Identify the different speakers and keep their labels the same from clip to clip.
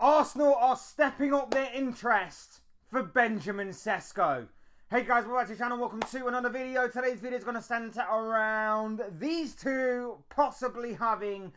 Speaker 1: Arsenal are stepping up their interest for Benjamin Sesko. Hey guys, welcome back to the channel. Welcome to another video. Today's video is going to center around these two possibly having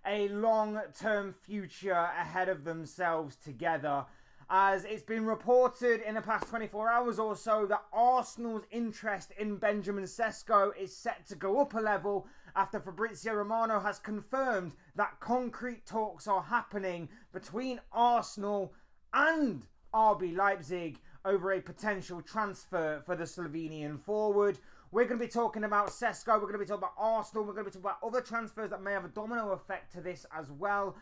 Speaker 1: a long-term future ahead of themselves together. As it's been reported in the past 24 hours or so that Arsenal's interest in Benjamin Sesko is set to go up a level after Fabrizio Romano has confirmed that concrete talks are happening between Arsenal and RB Leipzig over a potential transfer for the Slovenian forward. We're going to be talking about Sesko, we're going to be talking about Arsenal, we're going to be talking about other transfers that may have a domino effect to this as well.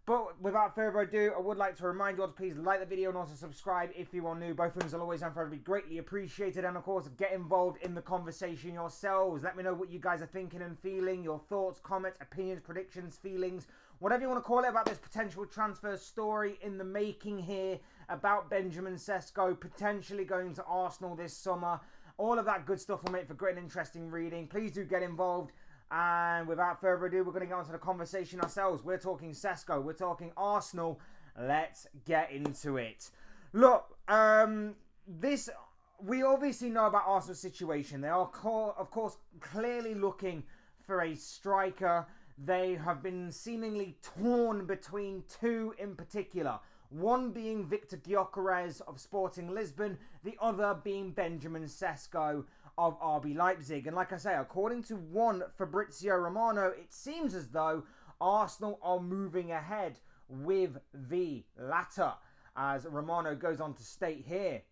Speaker 1: But without further ado, I would like to remind you all to please like the video and also subscribe if you are new. Both things will always and forever be greatly appreciated. And of course, get involved in the conversation yourselves. Let me know what you guys are thinking and feeling. Your thoughts, comments, opinions, predictions, feelings. Whatever you want to call it about this potential transfer story in the making here. About Benjamin Sesko potentially going to Arsenal this summer. All of that good stuff will make for great and interesting reading. Please do get involved. And without further ado, we're going to get on to the conversation ourselves. We're talking Sesko. We're talking Arsenal. Let's get into it. Look, we obviously know about Arsenal's situation. They are, of course, clearly looking for a striker. They have been seemingly torn between two in particular. One being Victor Gyökeres of Sporting Lisbon. The other being Benjamin Sesko of RB Leipzig. And like I say, according to one Fabrizio Romano, it seems as though Arsenal are moving ahead with the latter. As Romano goes on to state here.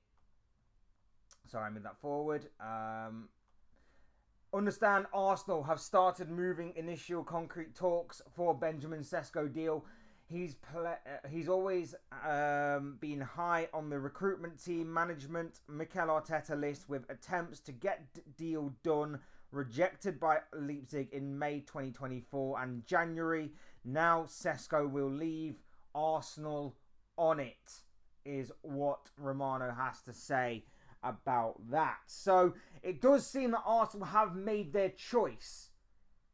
Speaker 1: Sorry, I moved that forward. Understand Arsenal have started moving initial concrete talks for Benjamin Sesko deal. He's always been high on the recruitment team management Mikel Arteta list with attempts to get deal done, rejected by Leipzig in May 2024 and January. Now Sesko will leave Arsenal on it, is what Romano has to say about that. So it does seem that Arsenal have made their choice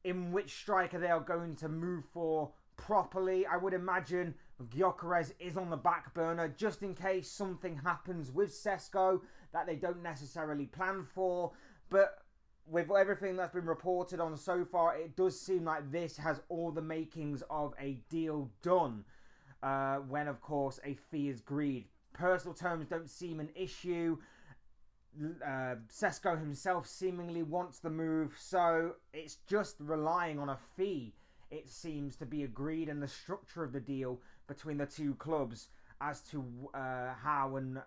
Speaker 1: in which striker they are going to move for properly. I would imagine Gyökeres is on the back burner just in case something happens with Sesko that they don't necessarily plan for. But with everything that's been reported on so far, it does seem like this has all the makings of a deal done when, of course, a fee is agreed. Personal terms don't seem an issue. Sesko himself seemingly wants the move, so it's just relying on a fee, it seems, to be agreed, and the structure of the deal between the two clubs as to how and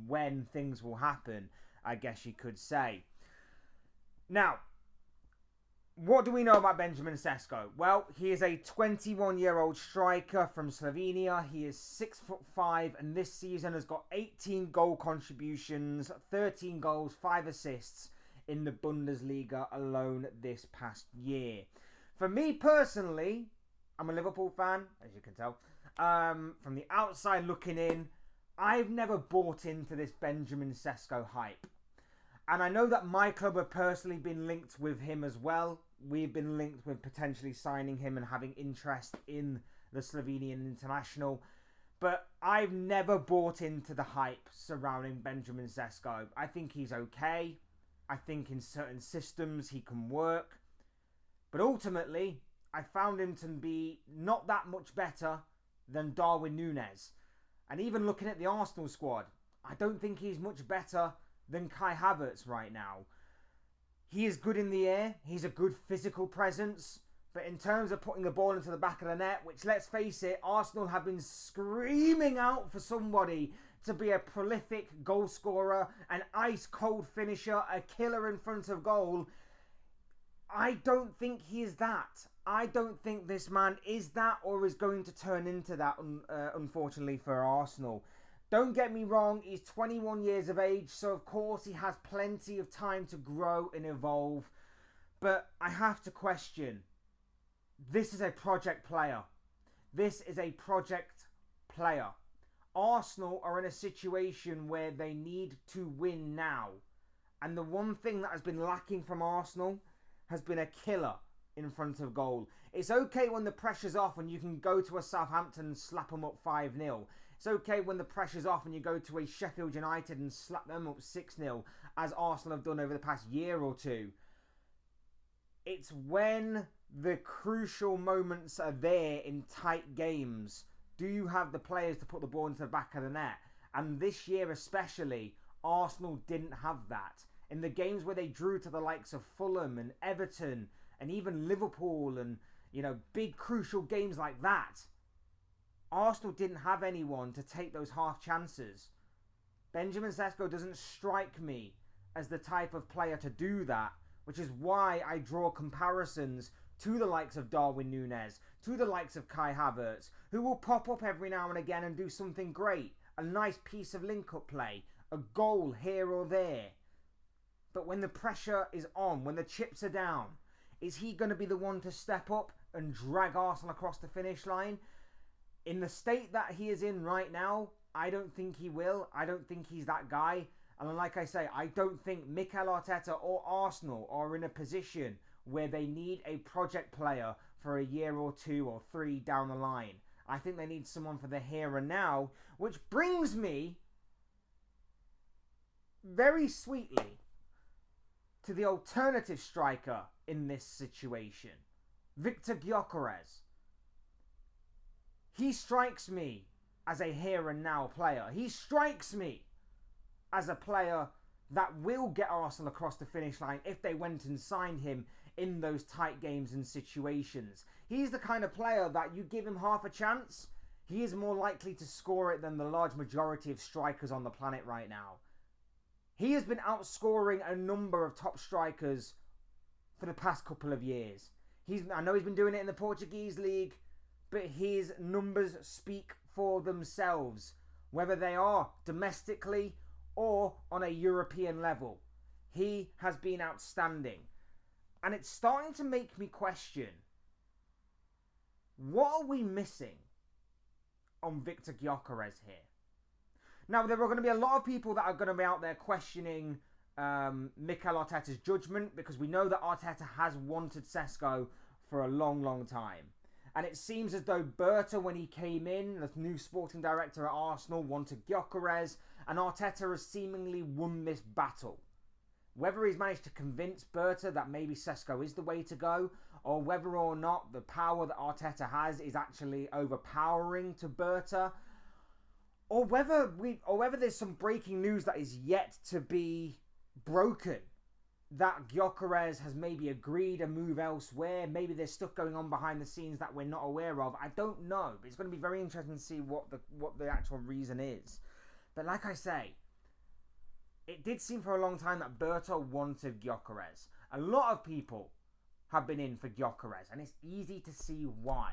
Speaker 1: when things will happen, I guess you could say. Now, what do we know about Benjamin Sesko? Well, he is a 21-year-old striker from Slovenia. He is 6'5", and this season has got 18 goal contributions, 13 goals, 5 assists in the Bundesliga alone this past year. For me personally, I'm a Liverpool fan, as you can tell. From the outside looking in, I've never bought into this Benjamin Sesko hype. And I know that my club have personally been linked with him as well. We've been linked with potentially signing him and having interest in the Slovenian international. But I've never bought into the hype surrounding Benjamin Sesko. I think he's okay. I think in certain systems he can work. But ultimately, I found him to be not that much better than Darwin Núñez. And even looking at the Arsenal squad, I don't think he's much better than Kai Havertz right now. He is good in the air. He's a good physical presence. But in terms of putting the ball into the back of the net, which, let's face it, Arsenal have been screaming out for somebody to be a prolific goal scorer, an ice-cold finisher, a killer in front of goal. I don't think he is that. I don't think this man is that or is going to turn into that, unfortunately, for Arsenal. Don't get me wrong, he's 21 years of age, so of course he has plenty of time to grow and evolve. But I have to question, this is a project player. This is a project player. Arsenal are in a situation where they need to win now. And the one thing that has been lacking from Arsenal has been a killer in front of goal. It's okay when the pressure's off and you can go to a Southampton and slap them up 5-0. It's okay when the pressure's off and you go to a Sheffield United and slap them up 6-0, as Arsenal have done over the past year or two. It's when the crucial moments are there in tight games. Do you have the players to put the ball into the back of the net? And this year especially, Arsenal didn't have that. In the games where they drew to the likes of Fulham and Everton and even Liverpool and, big crucial games like that, Arsenal didn't have anyone to take those half chances. Benjamin Sesko doesn't strike me as the type of player to do that, which is why I draw comparisons to the likes of Darwin Núñez, to the likes of Kai Havertz, who will pop up every now and again and do something great. A nice piece of link-up play, a goal here or there. But when the pressure is on, when the chips are down, is he going to be the one to step up and drag Arsenal across the finish line? In the state that he is in right now, I don't think he will. I don't think he's that guy. And like I say, I don't think Mikel Arteta or Arsenal are in a position where they need a project player for a year or 2 or 3 down the line. I think they need someone for the here and now, which brings me very sweetly to the alternative striker in this situation, Viktor Gyökeres. He strikes me as a here and now player. He strikes me as a player that will get Arsenal across the finish line if they went and signed him in those tight games and situations. He's the kind of player that you give him half a chance, he is more likely to score it than the large majority of strikers on the planet right now. He has been outscoring a number of top strikers for the past couple of years. I know he's been doing it in the Portuguese league, but his numbers speak for themselves, whether they are domestically or on a European level. He has been outstanding. And it's starting to make me question, what are we missing on Viktor Gyökeres here? Now, there are going to be a lot of people that are going to be out there questioning Mikel Arteta's judgment, because we know that Arteta has wanted Sesko for a long, long time. And it seems as though Berta, when he came in, the new sporting director at Arsenal, wanted Gyökeres, and Arteta has seemingly won this battle. Whether he's managed to convince Berta that maybe Sesko is the way to go, or whether or not the power that Arteta has is actually overpowering to Berta, or whether there's some breaking news that is yet to be broken, that Gyökeres has maybe agreed a move elsewhere. Maybe there's stuff going on behind the scenes that we're not aware of. I don't know, but it's going to be very interesting to see what the actual reason is. But like I say, it did seem for a long time that Berto wanted Gyökeres. A lot of people have been in for Gyökeres, and it's easy to see why.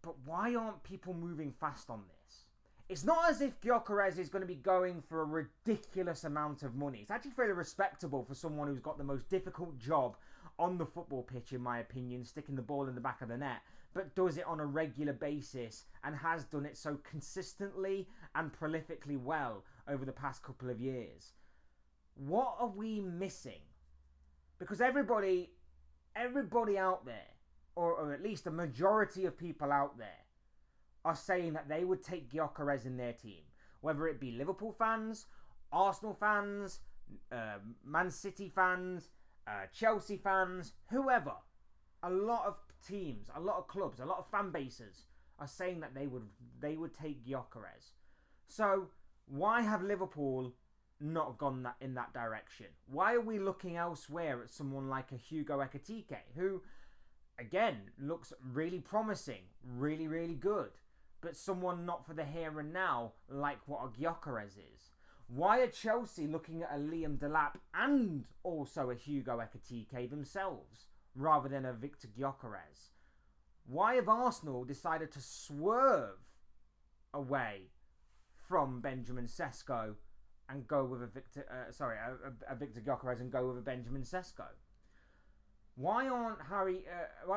Speaker 1: But why aren't people moving fast on this? It's not as if Gyökeres is going to be going for a ridiculous amount of money. It's actually fairly respectable for someone who's got the most difficult job on the football pitch, in my opinion, sticking the ball in the back of the net, but does it on a regular basis and has done it so consistently and prolifically well over the past couple of years. What are we missing? Because everybody out there, or at least a majority of people out there, are saying that they would take Gyökeres in their team. Whether it be Liverpool fans, Arsenal fans, Man City fans, Chelsea fans, whoever. A lot of teams, a lot of clubs, a lot of fan bases are saying that they would take Gyökeres. So why have Liverpool not gone in that direction? Why are we looking elsewhere at someone like a Hugo Ekitike, who, again, looks really promising, really, really good, but someone not for the here and now like what a Gyökeres is? Why are Chelsea looking at a Liam Delap and also a Hugo Ekitike themselves, rather than a Viktor Gyökeres? Why have Arsenal decided to swerve away from Benjamin Sesko and go with a Viktor Gyökeres and go with a Benjamin Sesko? Why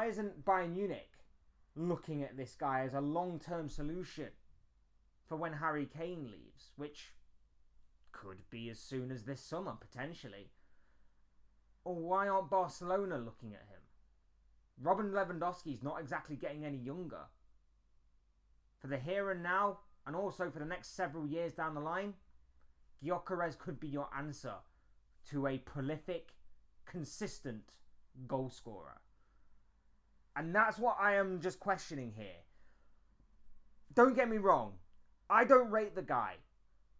Speaker 1: isn't Bayern Munich looking at this guy as a long-term solution for when Harry Kane leaves, which could be as soon as this summer, potentially? Or why aren't Barcelona looking at him? Robin Lewandowski's not exactly getting any younger. For the here and now, and also for the next several years down the line, Gyökeres could be your answer to a prolific, consistent goal scorer. And that's what I am just questioning here. Don't get me wrong, I don't rate the guy,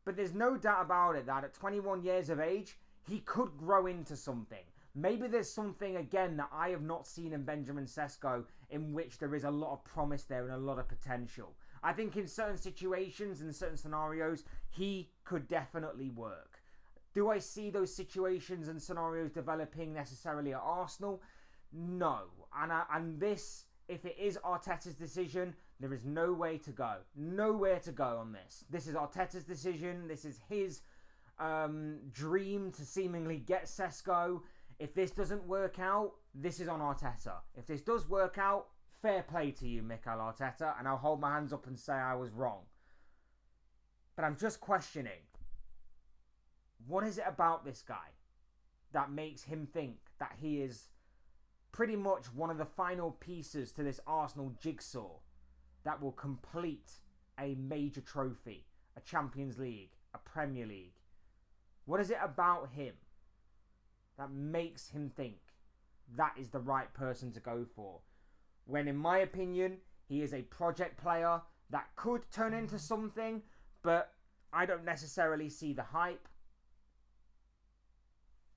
Speaker 1: but there's no doubt about it that at 21 years of age, he could grow into something. Maybe there's something, again, that I have not seen in Benjamin Sesko in which there is a lot of promise there and a lot of potential. I think in certain situations, in certain scenarios, he could definitely work. Do I see those situations and scenarios developing necessarily at Arsenal? No. And this, if it is Arteta's decision, there is no way to go. Nowhere to go on this. This is Arteta's decision. This is his dream to seemingly get Sesko. If this doesn't work out, this is on Arteta. If this does work out, fair play to you, Mikel Arteta, and I'll hold my hands up and say I was wrong. But I'm just questioning, what is it about this guy that makes him think that he is pretty much one of the final pieces to this Arsenal jigsaw that will complete a major trophy, a Champions League, a Premier League? What is it about him that makes him think that is the right person to go for? When, in my opinion, he is a project player that could turn into something, but I don't necessarily see the hype.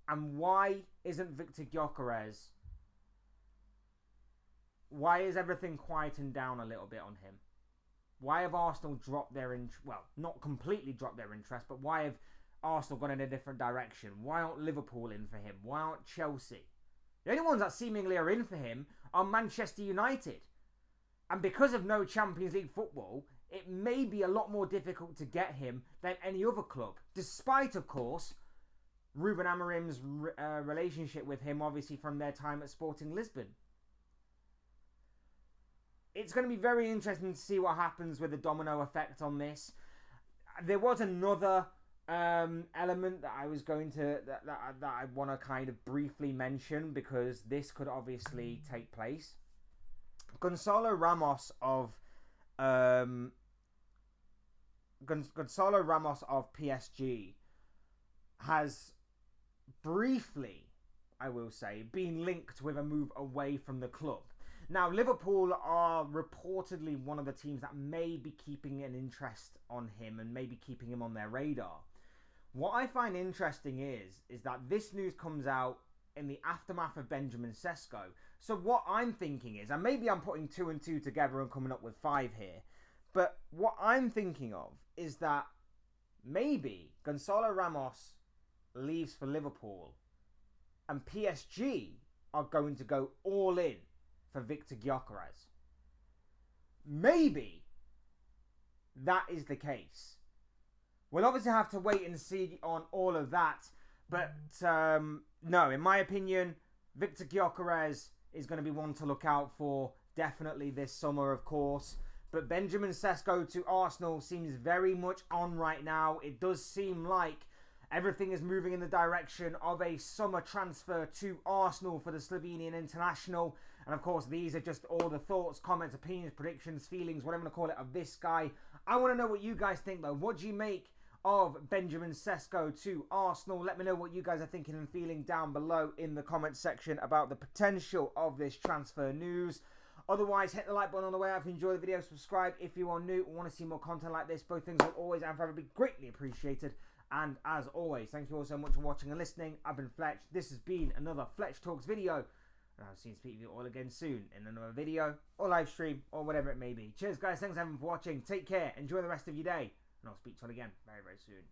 Speaker 1: And why isn't Victor Gyökeres? Why is everything quietened down a little bit on him? Why have Arsenal dropped their interest? Well, not completely dropped their interest, but why have Arsenal gone in a different direction? Why aren't Liverpool in for him? Why aren't Chelsea? The only ones that seemingly are in for him are Manchester United. And because of no Champions League football, it may be a lot more difficult to get him than any other club. Despite, of course, Ruben Amorim's relationship with him, obviously from their time at Sporting Lisbon. It's going to be very interesting to see what happens with the domino effect on this. There was another element that I was going to that I want to kind of briefly mention, because this could obviously take place. Gonzalo Ramos of PSG has briefly, I will say, been linked with a move away from the club. Now, Liverpool are reportedly one of the teams that may be keeping an interest on him and maybe keeping him on their radar. What I find interesting is that this news comes out in the aftermath of Benjamin Sesko. So what I'm thinking is, and maybe I'm putting 2 and 2 together and coming up with 5 here, but what I'm thinking of is that maybe Gonzalo Ramos leaves for Liverpool and PSG are going to go all in for Victor Gyökeres. Maybe that is the case. We'll obviously have to wait and see on all of that. But no, in my opinion, Victor Gyökeres is going to be one to look out for definitely this summer, of course. But Benjamin Sesko to Arsenal seems very much on right now. It does seem like everything is moving in the direction of a summer transfer to Arsenal for the Slovenian international. And of course, these are just all the thoughts, comments, opinions, predictions, feelings, whatever you want to call it, of this guy. I want to know what you guys think, though. What do you make of Benjamin Sesko to Arsenal? Let me know what you guys are thinking and feeling down below in the comment section about the potential of this transfer news. Otherwise, hit the like button on the way out if you enjoy the video. Subscribe if you are new and want to see more content like this. Both things will always and forever be greatly appreciated. And as always, thank you all so much for watching and listening. I've been Fletch. This has been another Fletch Talks video. And I'll see you speak to you all again soon in another video or live stream or whatever it may be. Cheers, guys. Thanks everyone for watching. Take care. Enjoy the rest of your day. And I'll speak to you all again very, very soon.